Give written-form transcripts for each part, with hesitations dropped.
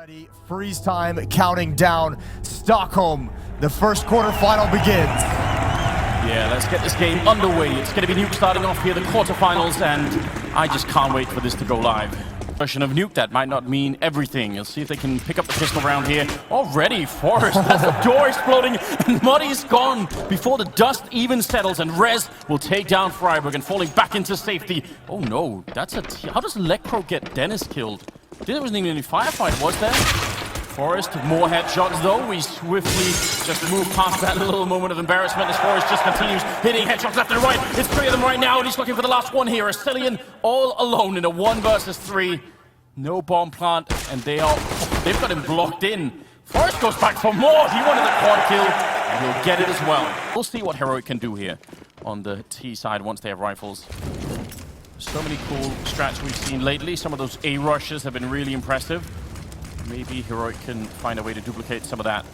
Ready, freeze time, counting down. Stockholm, the first quarterfinal begins. Yeah, let's get this game underway. It's going to be Nuke starting off here, the quarterfinals, and I just can't wait for this to go live. Version of Nuke, that might not mean everything. You'll see if they can pick up the pistol round here. Already, Forrest has the door exploding, and Muddy's gone before the dust even settles, and Rez will take down Freiburg and falling back into safety. Oh no, that's a... How does Lecro get Dennis killed? There wasn't even any firefight, was there? Forrest, more headshots though. We swiftly just move past that little moment of embarrassment as Forrest just continues hitting headshots left and right. It's three of them right now, and he's looking for the last one here. Cillian all alone in a 1 versus 3. No bomb plant, and they've got him blocked in. Forrest goes back for more. He wanted the quad kill, and he'll get it as well. We'll see what Heroic can do here on the T side once they have rifles. So many cool strats we've seen lately. Some of those A rushes have been really impressive. Maybe Heroic can find a way to duplicate some of that.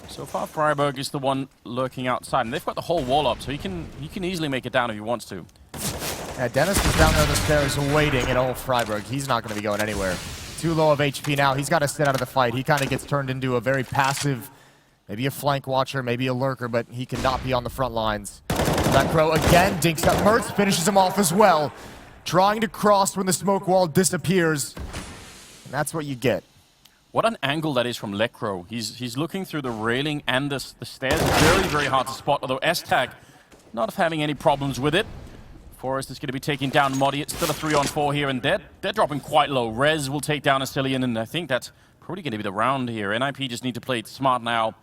So far, Freiburg is the one lurking outside, and they've got the whole wall up, so he can easily make it down if he wants to. Yeah, Dennis is down there on the stairs waiting at old Freiburg. He's not going to be going anywhere. Too low of HP now. He's got to sit out of the fight. He kind of gets turned into a very passive, maybe a flank watcher, maybe a lurker, but he cannot be on the front lines. Lecro again dinks up Mertz, finishes him off as well. Trying to cross when the smoke wall disappears. And that's what you get. What an angle that is from Lecro. He's looking through the railing and the stairs. Very, very hard to spot, although S-Tag not having any problems with it. Forrest is going to be taking down Muddy. It's still a 3-on-4 here, and they're dropping quite low. Rez will take down a Cillian, and I think that's probably going to be the round here. NIP just need to play it smart now.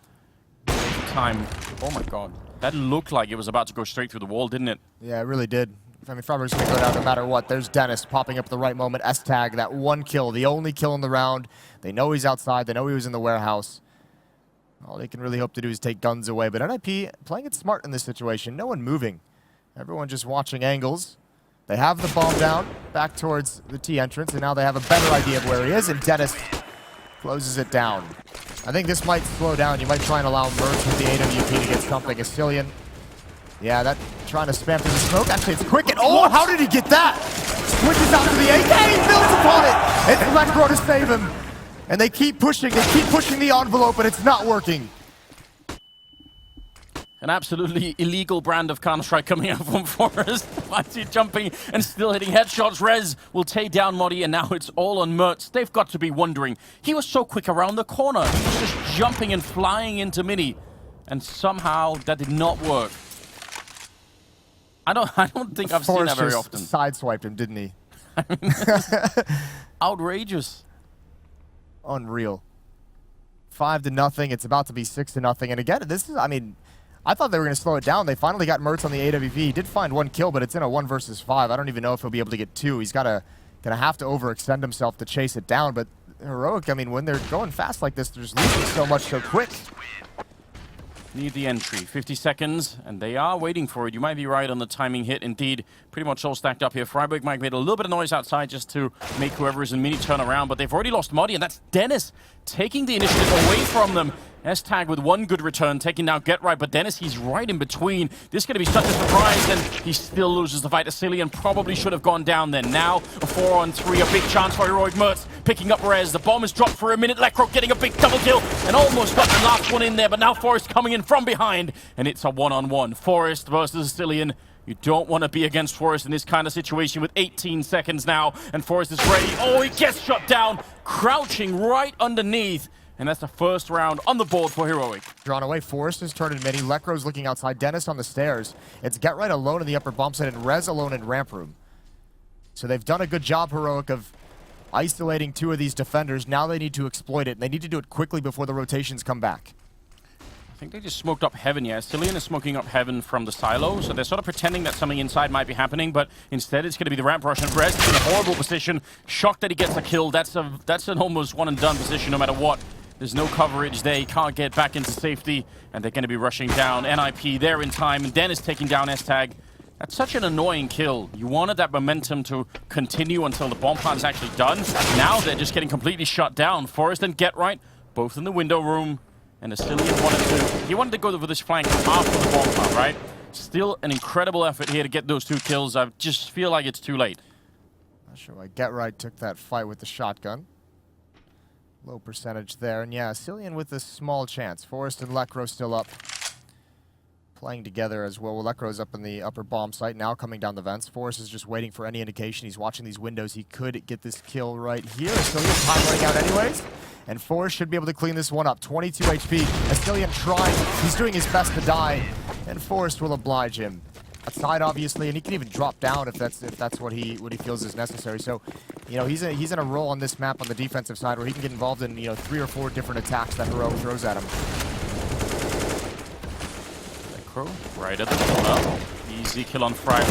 Time. Oh my god. That looked like it was about to go straight through the wall, didn't it? Yeah, it really did. I mean, Freiburg's going to go down no matter what. There's Dennis popping up at the right moment. S-Tag, that one kill, the only kill in the round. They know he's outside. They know he was in the warehouse. All they can really hope to do is take guns away. But NIP playing it smart in this situation. No one moving. Everyone just watching angles. They have the bomb down back towards the T entrance, and now they have a better idea of where he is, and Dennis closes it down. I think this might slow down. You might try and allow Mertz with the AWP to get something. A Cillian. Yeah, that trying to spam through the smoke. Actually, it's quick. And oh, how did he get that? Switches out to the AK, builds upon it. It's Lecro to save him. And they keep pushing the envelope, but it's not working. An absolutely illegal brand of Counter-Strike coming out from Forrest. Mighty jumping and still hitting headshots. Rez will take down Muddy, and now it's all on Mertz. They've got to be wondering. He was so quick around the corner. He was just jumping and flying into Mini. And somehow that did not work. I don't think I've seen that very often. Sideswiped him, didn't he? I mean, outrageous. Unreal. 5-0. It's about to be 6-0. And again, this is, I mean, I thought they were going to slow it down. They finally got Mertz on the AWP. He did find 1 kill, but it's in a 1 versus 5. I don't even know if he'll be able to get 2. He's gonna have to overextend himself to chase it down. But Heroic, I mean, when they're going fast like this, they're just losing so much so quick. Need the entry. 50 seconds, and they are waiting for it. You might be right on the timing hit. Indeed, pretty much all stacked up here. Freiburg might make a little bit of noise outside just to make whoever is in Mini turn around, but they've already lost Muddy, and that's Dennis taking the initiative away from them. S-Tag with 1 good return, taking down Get Right, but Dennis, he's right in between. This is going to be such a surprise, and he still loses the fight to Cillian. Probably should have gone down then. Now, a 4-on-3, a big chance for Heroic. Mertz picking up Rez. The bomb is dropped for a minute. Lecro getting a big double kill, and almost got the last one in there, but now Forrest coming in from behind, and it's a 1-on-1. Forrest versus Cillian. You don't want to be against Forrest in this kind of situation with 18 seconds now, and Forrest is ready. Oh, he gets shut down, crouching right underneath. And that's the first round on the board for Heroic. Drawn away, Forrest is turned in Mini. Lecro's looking outside. Dennis on the stairs. It's Get Right alone in the upper bomb site and Rez alone in ramp room. So they've done a good job, Heroic, of isolating 2 of these defenders. Now they need to exploit it, and they need to do it quickly before the rotations come back. I think they just smoked up Heaven, yeah. Cillian is smoking up Heaven from the silo, so they're sort of pretending that something inside might be happening, but instead it's going to be the ramp rush, and Rez is in a horrible position. Shocked that he gets a kill. That's an almost one-and-done position no matter what. There's no coverage there. He can't get back into safety, and they're going to be rushing down. NIP there in time, and Dennis taking down S-Tag. That's such an annoying kill. You wanted that momentum to continue until the bomb plant is actually done. Now they're just getting completely shut down. Forrest and Get Right, both in the window room, and Cillian wanted to go over this flank after the bomb plant, right? Still an incredible effort here to get those 2 kills. I just feel like it's too late. Not sure why Get Right took that fight with the shotgun. Low percentage there. And yeah, Cillian with a small chance. Forrest and Lekro still up. Playing together as well. Lekro's up in the upper bomb site now, coming down the vents. Forrest is just waiting for any indication. He's watching these windows. He could get this kill right here. Cillian time running out anyways. And Forrest should be able to clean this one up. 22 HP. Cillian trying. He's doing his best to die. And Forrest will oblige him. Outside, obviously, and he can even drop down if that's what he feels is necessary. So, you know, he's in a role on this map on the defensive side where he can get involved in, you know, 3 or 4 different attacks that Heroic throws at him. Right at the corner. Easy kill on Freiburg.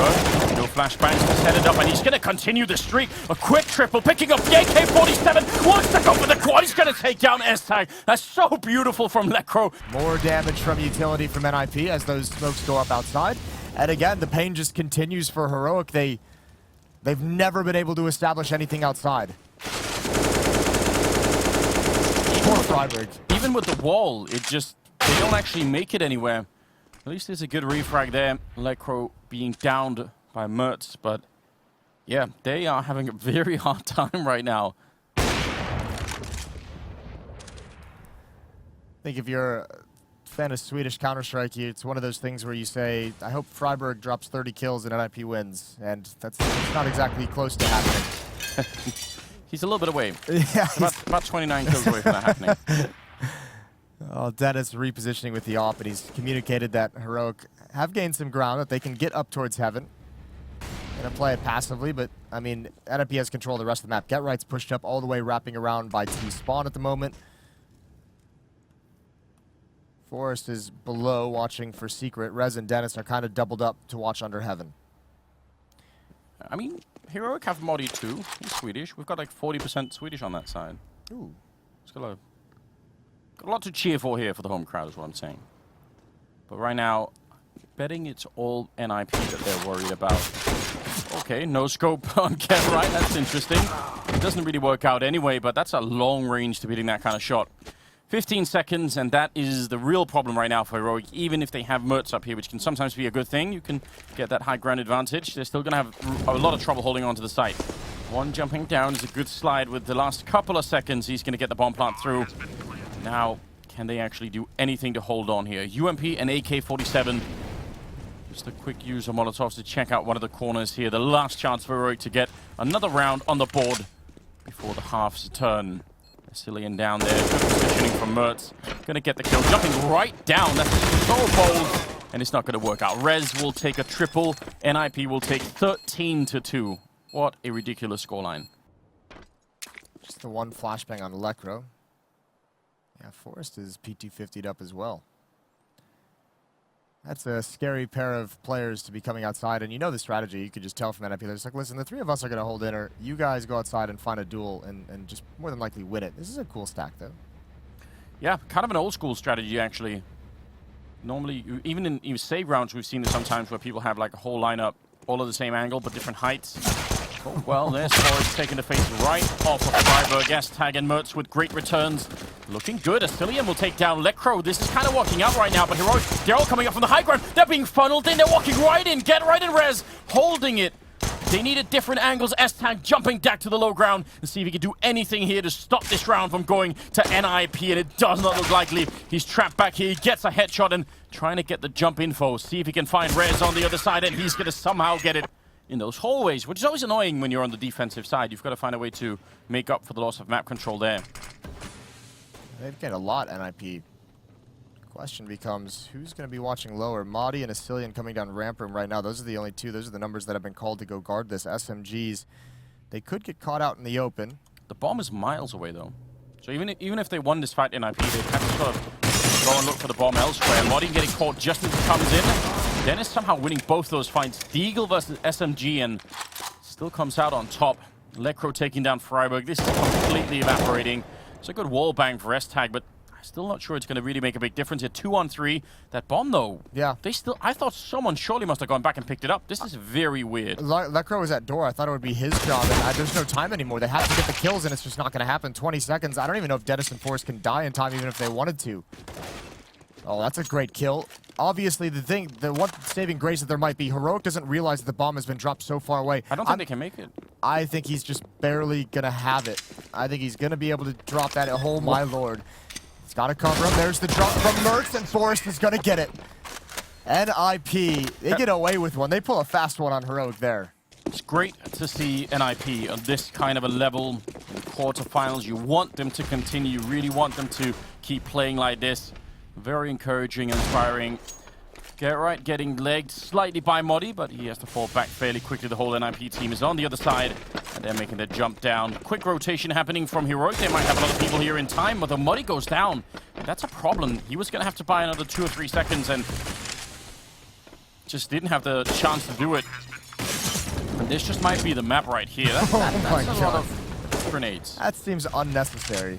No flashbangs, just headed up, and he's going to continue the streak. A quick triple, picking up the AK-47. Wants to go for the quad. He's going to take down S-Tag. That's so beautiful from Lekro. More damage from utility from NIP as those smokes go up outside. And again, the pain just continues for Heroic. They've never been able to establish anything outside. Poor Freiburg. Even with the wall, they don't actually make it anywhere. At least there's a good refrag there. Lekro being downed by Mertz, but yeah, they are having a very hard time right now. I think if you're a fan of Swedish Counter-Strike, it's one of those things where you say, I hope Freiburg drops 30 kills and NIP wins, and that's not exactly close to happening. He's a little bit away. Yeah, about 29 kills away from that happening. Oh, Dennis repositioning with the AWP, and he's communicated that Heroic have gained some ground, that they can get up towards heaven. Gonna play it passively, but, I mean, NIP has control of the rest of the map. Get Right's pushed up all the way, wrapping around by T-Spawn at the moment. Forrest is below, watching for Secret. Rez and Dennis are kind of doubled up to watch under heaven. I mean, Heroic have Modi too. He's Swedish. We've got like 40% Swedish on that side. Ooh. It's got a lot to cheer for here for the home crowd is what I'm saying. But right now, betting it's all NIP that they're worried about. Okay, no scope on Get Right. That's interesting. It doesn't really work out anyway, but that's a long range to be hitting that kind of shot. 15 seconds, and that is the real problem right now for Heroic. Even if they have Mertz up here, which can sometimes be a good thing, you can get that high ground advantage. They're still going to have a lot of trouble holding on to the site. One jumping down is a good slide with the last couple of seconds. He's going to get the bomb plant through. Now, can they actually do anything to hold on here? UMP and AK-47. Just a quick use of Molotovs to check out one of the corners here. The last chance for Heroic to get another round on the board before the half's turn. Cillian down there. Good positioning from Mertz. Going to get the kill. Jumping right down. That's so bold. And it's not going to work out. Rez will take a triple. NIP will take 13-2. What a ridiculous scoreline. Just the one flashbang on Lekro. Yeah, Forrest is P250'd up as well. That's a scary pair of players to be coming outside, and you know the strategy. You could just tell from NIP. They're just like, listen, the 3 of us are going to hold in, or you guys go outside and find a duel and just more than likely win it. This is a cool stack, though. Yeah, kind of an old school strategy, actually. Normally, even in save rounds, we've seen this sometimes where people have like a whole lineup, all of the same angle, but different heights. Oh, well, there's Forrest taking the face right off of Freiburg. S-Tag and Mertz with great returns. Looking good. Cillian will take down Lekro. This is kind of working out right now, but Heroic, they're all coming up from the high ground. They're being funneled in. They're walking right in. Get Right and Rez holding it. They needed different angles. S-Tag jumping back to the low ground and see if he can do anything here to stop this round from going to NIP, and it does not look likely. He's trapped back here. He gets a headshot and trying to get the jump info. See if he can find Rez on the other side, and he's going to somehow get it in those hallways, which is always annoying when you're on the defensive side. You've got to find a way to make up for the loss of map control there. They've gained a lot, NIP. Question becomes, who's going to be watching lower? Modi and Cillian coming down ramp room right now. Those are the only 2. Those are the numbers that have been called to go guard this. SMGs, they could get caught out in the open. The bomb is miles away, though. So even if they won this fight NIP, they'd have to sort of go and look for the bomb elsewhere. Modi getting caught just as it comes in. Dennis somehow winning both those fights. Deagle versus SMG, and still comes out on top. Lekro taking down Freiburg. This is completely evaporating. It's a good wall bang for S-Tag, but I'm still not sure it's going to really make a big difference here. 2-on-3. That bomb, though. Yeah. I thought someone surely must have gone back and picked it up. This is very weird. Lekro was at door. I thought it would be his job. And there's no time anymore. They have to get the kills, and it's just not going to happen. 20 seconds. I don't even know if Dennis and Forrest can die in time, even if they wanted to. Oh, that's a great kill. Obviously, the one saving grace that there might be, Heroic doesn't realize that the bomb has been dropped so far away. I don't think they can make it. I think he's just barely gonna have it. I think he's gonna be able to drop that. Oh my lord. He's gotta cover him. There's the drop from Mertz, and Forrest is gonna get it. NIP, they get away with one. They pull a fast one on Heroic there. It's great to see NIP on this kind of a level in the quarterfinals. You want them to continue. You really want them to keep playing like this. Very encouraging and inspiring. Get right, getting legged slightly by Modi, but he has to fall back fairly quickly. The whole NIP team is on the other side, and they're making the jump down. Quick rotation happening from Heroic. They might have a lot of people here in time, but the Modi goes down. And that's a problem. He was going to have to buy another 2 or 3 seconds, and just didn't have the chance to do it. And this just might be the map right here. That's a lot of grenades. That seems unnecessary.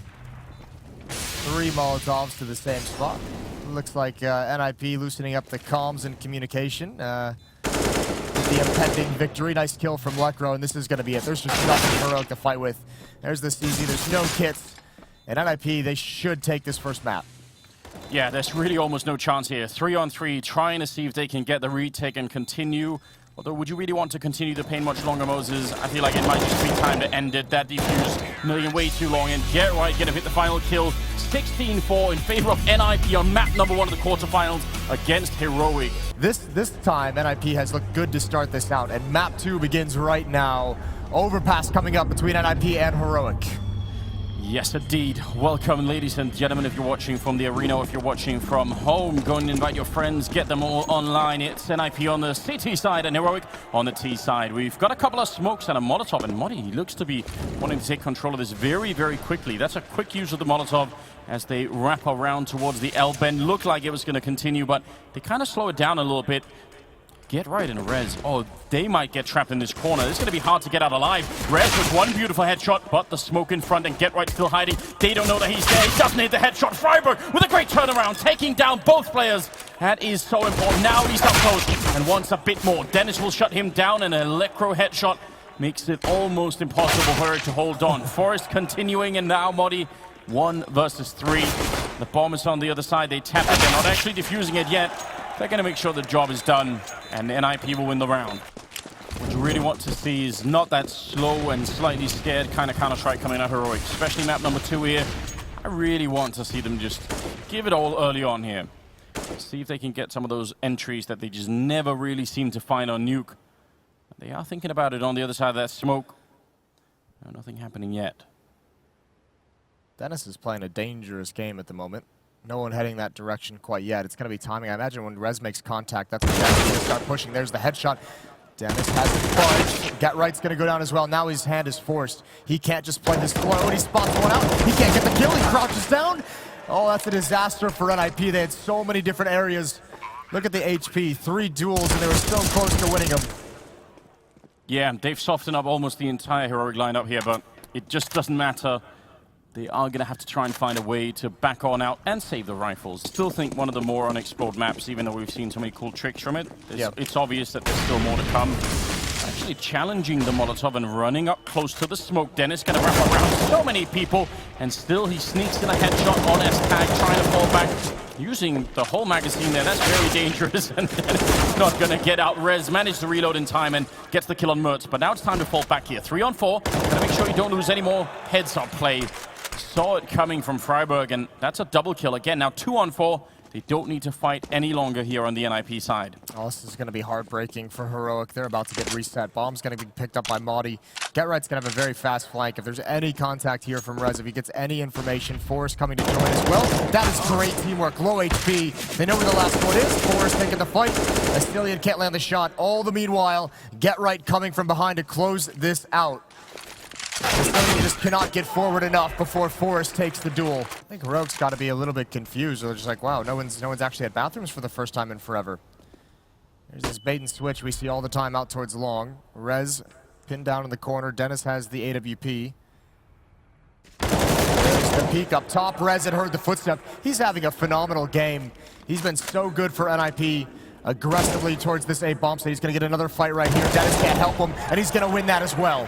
3 Molotovs to the same spot. Looks like NIP loosening up the comms and communication. With the impending victory. Nice kill from Lekro, and this is going to be it. There's just nothing for Heroic to fight with. There's the CZ. There's no kits. And NIP, they should take this first map. Yeah, there's really almost no chance here. 3-on-3, trying to see if they can get the retake and continue. Although, would you really want to continue the pain much longer, Moses? I feel like it might just be time to end it. That defuse million way too long. And Get Right gonna hit the final kill. 16-4 in favor of NIP on map number 1 of the quarterfinals against Heroic. This time, NIP has looked good to start this out. And map 2 begins right now. Overpass coming up between NIP and Heroic. Yes, indeed. Welcome, ladies and gentlemen, if you're watching from the arena or if you're watching from home. Go and invite your friends, get them all online. It's NIP on the CT side and Heroic on the T side. We've got a couple of smokes and a Molotov, and Modi looks to be wanting to take control of this very, very quickly. That's a quick use of the Molotov as they wrap around towards the L bend. Looked like it was going to continue, but they kind of slow it down a little bit. Get Right in Rez. Oh, they might get trapped in this corner. It's going to be hard to get out alive. Rez with one beautiful headshot, but the smoke in front and Get Right still hiding. They don't know that he's there. He doesn't hit the headshot. Freiburg with a great turnaround, taking down both players. That is so important. Now he's up close and wants a bit more. Dennis will shut him down, and an Electro headshot makes it almost impossible for her to hold on. Forrest continuing, and now Modi 1 versus 3. The bomb is on the other side. They tap it. They're not actually defusing it yet. They're going to make sure the job is done, and NIP will win the round. What you really want to see is not that slow and slightly scared kind of Counter-Strike coming out Heroic, especially map number 2 here. I really want to see them just give it all early on here. See if they can get some of those entries that they just never really seem to find on Nuke. They are thinking about it on the other side of that smoke. No, nothing happening yet. Dennis is playing a dangerous game at the moment. No one heading that direction quite yet. It's going to be timing. I imagine when Rez makes contact, that's when Dennis is going to start pushing. There's the headshot. Dennis has it budged. Get Right's going to go down as well. Now his hand is forced. He can't just play this slow. He spots one out. He can't get the kill. He crouches down. Oh, that's a disaster for NIP. They had so many different areas. Look at the HP. 3 duels, and they were so close to winning them. Yeah, they've softened up almost the entire Heroic lineup here, but it just doesn't matter. They are going to have to try and find a way to back on out and save the rifles. Still think one of the more unexplored maps, even though we've seen so many cool tricks from it. It's obvious that there's still more to come. Actually challenging the Molotov and running up close to the smoke. Dennis going to wrap around so many people, and still he sneaks in a headshot on S-Tag, trying to fall back. Using the whole magazine there, that's very dangerous, and not going to get out. Rez managed to reload in time and gets the kill on Mertz, but now it's time to fall back here. 3-on-4, gotta make sure you don't lose any more heads-up play. Saw it coming from Freiburg, and that's a double kill again. Now 2-on-4. They don't need to fight any longer here on the NIP side. Oh, this is going to be heartbreaking for Heroic. They're about to get reset. Bomb's going to be picked up by Modi. Get Right's going to have a very fast flank. If there's any contact here from Rez, if he gets any information, Forrest coming to join as well. That is great teamwork. Low HP. They know where the last one is. Forrest taking the fight. Astillion can't land the shot. All the meanwhile, Get Right coming from behind to close this out. Astillion just cannot get forward enough before Forrest takes the duel. I think Heroic's got to be a little bit confused. They're just like, wow, no one's actually had bathrooms for the first time in forever. There's this bait and switch we see all the time out towards long. Rez pinned down in the corner. Dennis has the AWP. There's the peek up top. Rez had heard the footstep. He's having a phenomenal game. He's been so good for NIP. Aggressively towards this A bomb, so he's going to get another fight right here. Dennis can't help him, and he's going to win that as well.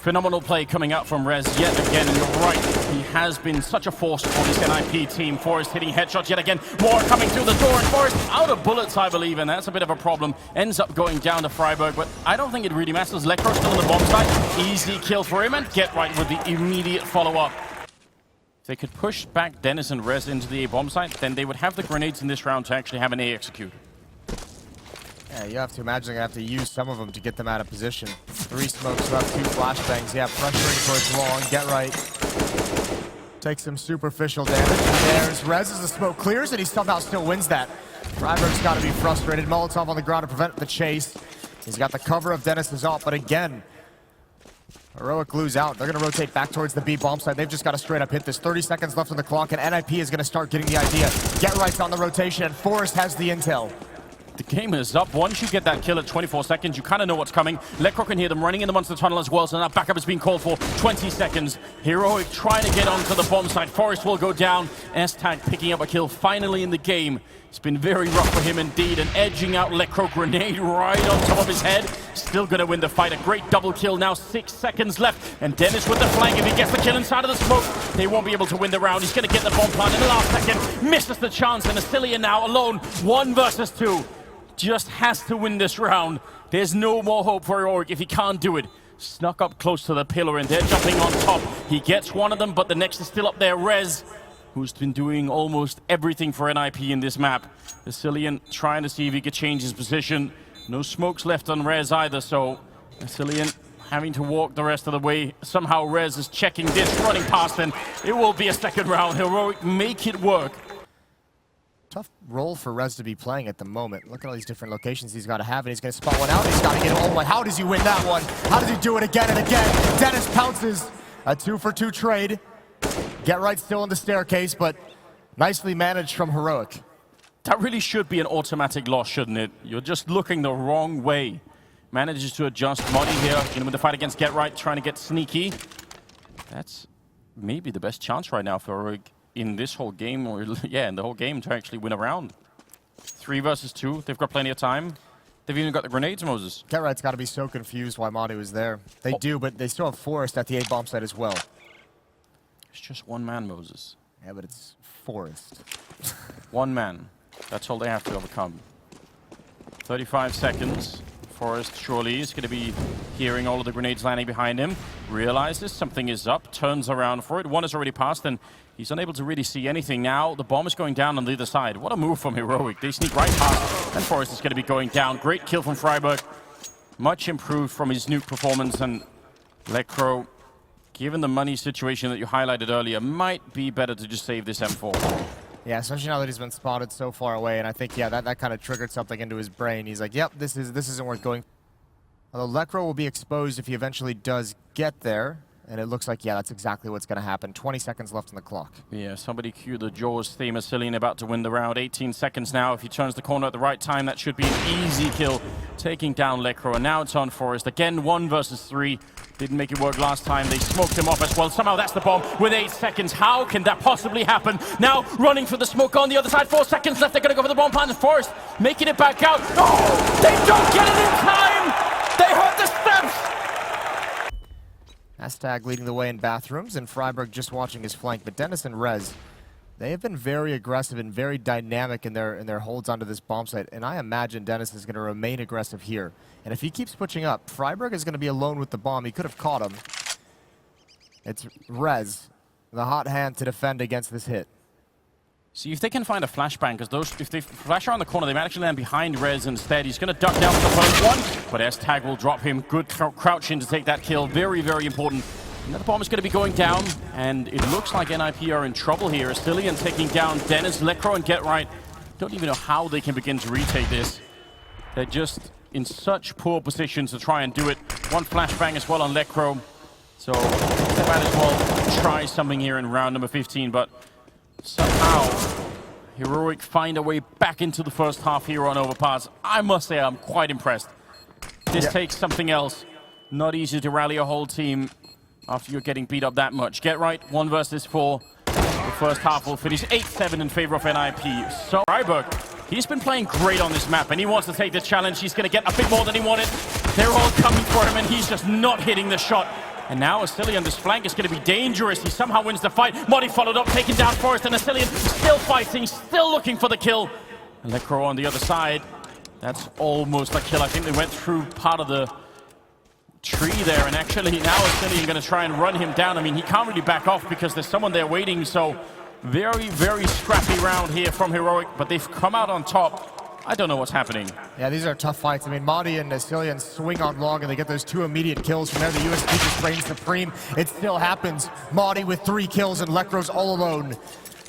Phenomenal play coming out from Rez yet again, and you're right, he has been such a force for this NIP team. Forrest hitting headshots yet again, more coming through the door, and Forrest out of bullets, I believe, and that's a bit of a problem. Ends up going down to Freiburg, but I don't think it really matters. Lekro still on the bomb site, easy kill for him, and Get Right with the immediate follow-up. If they could push back Dennis and Rez into the A bomb site, then they would have the grenades in this round to actually have an A execute. Yeah, you have to imagine they have to use some of them to get them out of position. 3 smokes left, 2 flashbangs. Yeah, pressuring towards long. Get Right. Takes some superficial damage. And there's Rez as the smoke clears, and he somehow still wins that. Freiburg's got to be frustrated. Molotov on the ground to prevent the chase. He's got the cover of Dennis's ult, but again, Heroic lose out. They're going to rotate back towards the B bomb site. They've just got to straight up hit this. 30 seconds left on the clock, and NIP is going to start getting the idea. Get Right's on the rotation, and Forrest has the intel. The game is up. Once you get that kill at 24 seconds, you kind of know what's coming. Lekro can hear them running in the monster tunnel as well, so that backup is being called for. 20 seconds. Heroic trying to get onto the bomb site. Forrest will go down. S-Tag picking up a kill finally in the game. It's been very rough for him indeed, and edging out Lekro, grenade right on top of his head. Still going to win the fight. A great double kill now, 6 seconds left. And Dennis with the flank. If he gets the kill inside of the smoke, they won't be able to win the round. He's going to get the bomb plant in the last second. Misses the chance, and Asilian now alone. 1 versus 2. Just has to win this round. There's no more hope for Heroic if he can't do it. Snuck up close to the pillar, and they're jumping on top. He gets one of them, but the next is still up there. Rez, who's been doing almost everything for NIP in this map. Asilian trying to see if he could change his position. No smokes left on Rez either, so Asilian having to walk the rest of the way. Somehow Rez is checking this, running past, and it will be a second round. Heroic make it work. Tough role for Rez to be playing at the moment. Look at all these different locations he's got to have, and he's going to spot one out. He's got to get it all the way. How does he win that one? How does he do it again and again? Dennis pounces. A 2-for-2 trade. Get Right still in the staircase, but nicely managed from Heroic. That really should be an automatic loss, shouldn't it? You're just looking the wrong way. Manages to adjust. Muddy here, with the fight against Get Right, trying to get sneaky. That's maybe the best chance right now for Heroic in this whole game, or yeah, in the whole game to actually win a round. 3 versus 2. They've got plenty of time. They've even got the grenades, Moses. Get Right's got to be so confused why Madi was there. They do, but they still have Forrest at the A bomb site as well. It's just one man, Moses. Yeah, but it's Forrest. One man. That's all they have to overcome. 35 seconds. Forrest surely is going to be hearing all of the grenades landing behind him. Realizes something is up, turns around for it. One has already passed, and he's unable to really see anything now. The bomb is going down on the other side. What a move from Heroic. They sneak right past, and Forrest is going to be going down. Great kill from Freiburg. Much improved from his Nuke performance, and Lekro, given the money situation that you highlighted earlier, might be better to just save this M4. Yeah, especially now that he's been spotted so far away, and I think, yeah, that kind of triggered something into his brain. He's like, yep, this isn't worth going. Although Lekro will be exposed if he eventually does get there, and it looks like, yeah, that's exactly what's going to happen. 20 seconds left on the clock. Yeah, somebody cue the Jaws theme. Asilian about to win the round. 18 seconds now. If he turns the corner at the right time, that should be an easy kill, taking down Lekro. And now it's on Forrest. Again, 1 versus 3. Didn't make it work last time. They smoked him off as well. Somehow that's the bomb with 8 seconds. How can that possibly happen? Now running for the smoke on the other side. 4 seconds left. They're going to go for the bomb plant. Forrest making it back out. Oh, they don't get it in time. They hurt the steps. S-Tag leading the way in bathrooms, and Freiburg just watching his flank. But Dennis and Rez, they have been very aggressive and very dynamic in their holds onto this bomb site. And I imagine Dennis is going to remain aggressive here. And if he keeps pushing up, Freiburg is going to be alone with the bomb. He could have caught him. It's Rez, the hot hand to defend against this hit. See if they can find a flashbang, because if they flash around the corner, they might actually land behind Rez instead. He's going to duck down for the first one, but S-Tag will drop him. Good crouch in to take that kill. Very, very important. Another bomb is going to be going down, and it looks like NIP are in trouble here. Asilian taking down Dennis, Lekro, and Get Right. Don't even know how they can begin to retake this. They're just in such poor positions to try and do it. One flashbang as well on Lekro. So they might as well try something here in round number 15, but somehow Heroic find a way back into the first half here on Overpass. I must say I'm quite impressed. This takes something else. Not easy to rally a whole team after you're getting beat up that much. Get Right, 1 versus 4. The first half will finish 8-7 in favor of NIP. So Freiburg, he's been playing great on this map, and he wants to take the challenge. He's going to get a bit more than he wanted. They're all coming for him, and he's just not hitting the shot. And now Asilian, this flank is going to be dangerous. He somehow wins the fight. Modi followed up, taking down Forrest, and Asilian still fighting, still looking for the kill. And Lekro on the other side. That's almost a kill. I think they went through part of the tree there, and actually now Asilian going to try and run him down. I mean, he can't really back off because there's someone there waiting, so very, very scrappy round here from Heroic, but they've come out on top. I don't know what's happening. Yeah, these are tough fights. I mean, Modi and Asilian swing on long, and they get those 2 immediate kills. From there, the USP just reigns supreme. It still happens. Modi with 3 kills, and Lekro's all alone.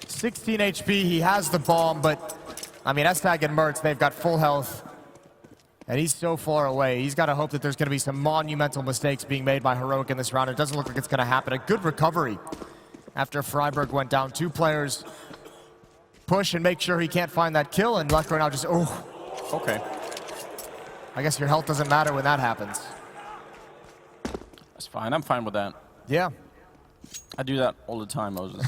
16 HP, he has the bomb, but, I mean, Estag and Mertz, they've got full health. And he's so far away. He's got to hope that there's going to be some monumental mistakes being made by Heroic in this round. It doesn't look like it's going to happen. A good recovery after Freiburg went down. 2 players push and make sure he can't find that kill, and Lekro now just, oh. Okay. I guess your health doesn't matter when that happens. That's fine. I'm fine with that. Yeah. I do that all the time, Moses.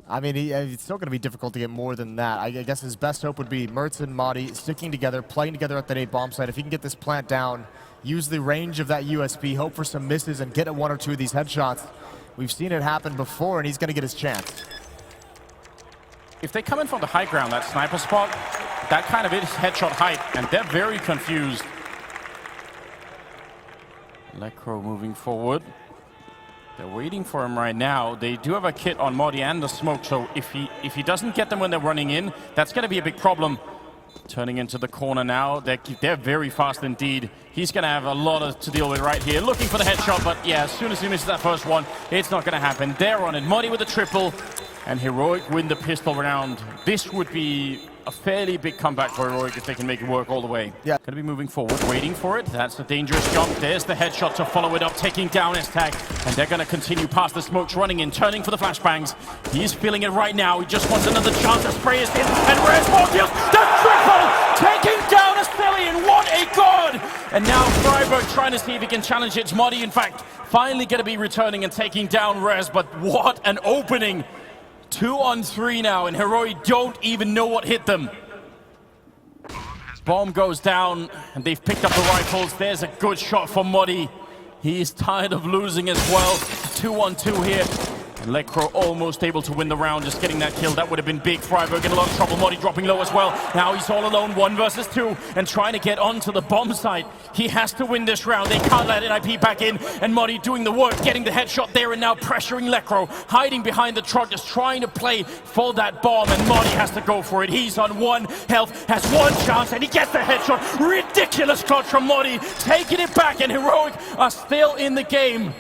I mean, it's still going to be difficult to get more than that. I guess his best hope would be Mertz and Modi sticking together, playing together at that A bomb site. If he can get this plant down, use the range of that USP, hope for some misses, and get 1 or 2 of these headshots. We've seen it happen before, and he's going to get his chance. If they come in from the high ground, that sniper spot, that kind of is headshot height, and they're very confused. Lekro moving forward. They're waiting for him right now. They do have a kit on Modi and the smoke, so if he doesn't get them when they're running in, that's going to be a big problem. Turning into the corner now. They're very fast indeed. He's going to have a lot to deal with right here. Looking for the headshot, but yeah, as soon as he misses that first one, it's not going to happen. They're on it. Modi with a triple, and Heroic win the pistol round. This would be a fairly big comeback for Heroic if they can make it work all the way. Yeah. Going to be moving forward, waiting for it. That's a dangerous jump. There's the headshot to follow it up, taking down Estag. And they're going to continue past the smokes, running in, turning for the flashbangs. He's feeling it right now. He just wants another chance to spray his in. And Rez more kills. The triple! Taking down Asilian. What a god! And now Freiburg trying to see if he can challenge it. Modi, in fact, finally going to be returning and taking down Rez. But what an opening. 2 on 3 now, and Heroic don't even know what hit them. Bomb goes down, and they've picked up the rifles. There's a good shot for Modi. He's tired of losing as well. 2 on 2 here. And Lekro almost able to win the round, just getting that kill. That would have been big. Freiburg in a lot of trouble. Modi dropping low as well. Now he's all alone, 1 versus 2, and trying to get onto the bomb site. He has to win this round. They can't let NIP back in, and Modi doing the work, getting the headshot there, and now pressuring Lekro, hiding behind the truck, just trying to play for that bomb, and Modi has to go for it. He's on 1 health, has 1 chance, and he gets the headshot. Ridiculous clutch from Modi, taking it back, and Heroic are still in the game.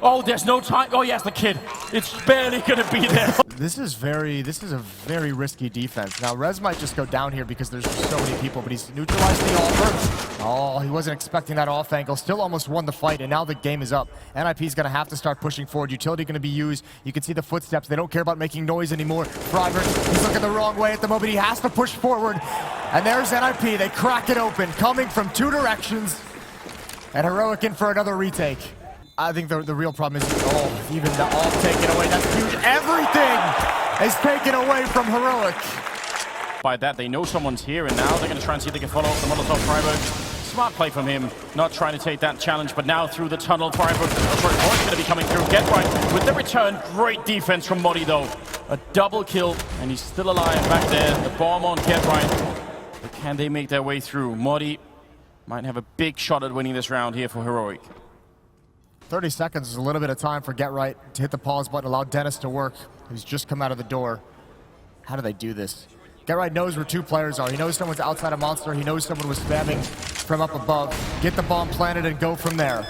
Oh, there's no time. Oh, yes, the kid. It's barely going to be there. This is a very risky defense. Now, Rez might just go down here because there's so many people, but he's neutralized the offer. Oh, he wasn't expecting that off angle. Still almost won the fight, and now the game is up. NIP is going to have to start pushing forward. Utility going to be used. You can see the footsteps. They don't care about making noise anymore. Freiburg, he's looking the wrong way at the moment. He has to push forward. And there's NIP. They crack it open, coming from 2 directions. And Heroic in for another retake. I think the real problem is, even the off taken away. That's huge. Everything is taken away from Heroic. By that, they know someone's here, and now they're going to try and see if they can follow up the Molotov. Freiburg. Smart play from him, not trying to take that challenge, but now through the tunnel, Freiburg, Modi's going to be coming through. Get right with the return. Great defense from Modi, though. A double kill, and he's still alive back there. The bomb on Get Right. But can they make their way through? Modi might have a big shot at winning this round here for Heroic. 30 seconds is a little bit of time for Get Right to hit the pause button, allow Dennis to work, who's just come out of the door. How do they do this? Get Right knows where 2 players are. He knows someone's outside a monster. He knows someone was spamming from up above. Get the bomb planted and go from there.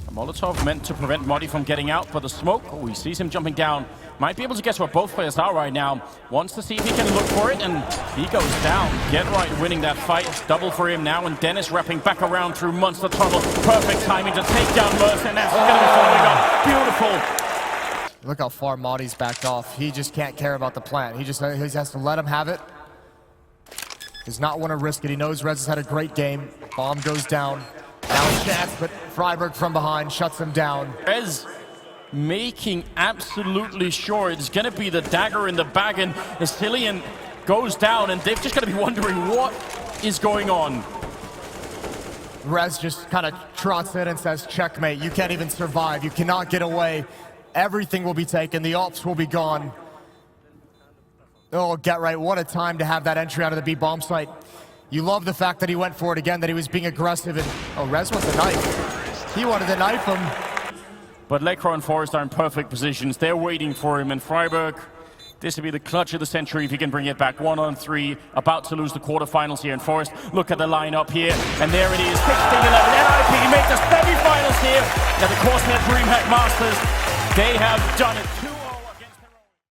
A Molotov meant to prevent Modi from getting out, but the smoke, oh, he sees him jumping down. Might be able to guess where both players are right now. Wants to see if he can look for it, and he goes down. Get Right winning that fight. Double for him now, and Dennis wrapping back around through Monster Tunnel. Perfect timing to take down Mercer, and that's going to be following up. Beautiful. Look how far Modi's backed off. He just can't care about the plant. He has to let him have it. Does not want to risk it. He knows Rez has had a great game. Bomb goes down. Now a chance, but Freiburg from behind shuts him down. Rez making absolutely sure it's going to be the dagger in the bag, and Asilian goes down, and they've just got to be wondering what is going on. Rez just kind of trots in and says, checkmate, you can't even survive, you cannot get away. Everything will be taken, the ops will be gone. Oh, get right, what a time to have that entry out of the B bomb site. You love the fact that he went for it again, that he was being aggressive, and oh, Rez wants a knife. He wanted to knife him. But Lekro and Forrest are in perfect positions. They're waiting for him, and Freiburg, this will be the clutch of the century if he can bring it back. 1-on-3, about to lose the quarterfinals here. And Forrest, look at the lineup here, and there it is, 16-11. NIP make the semi-finals here at the CORSAIR DreamHack Masters. They have done it.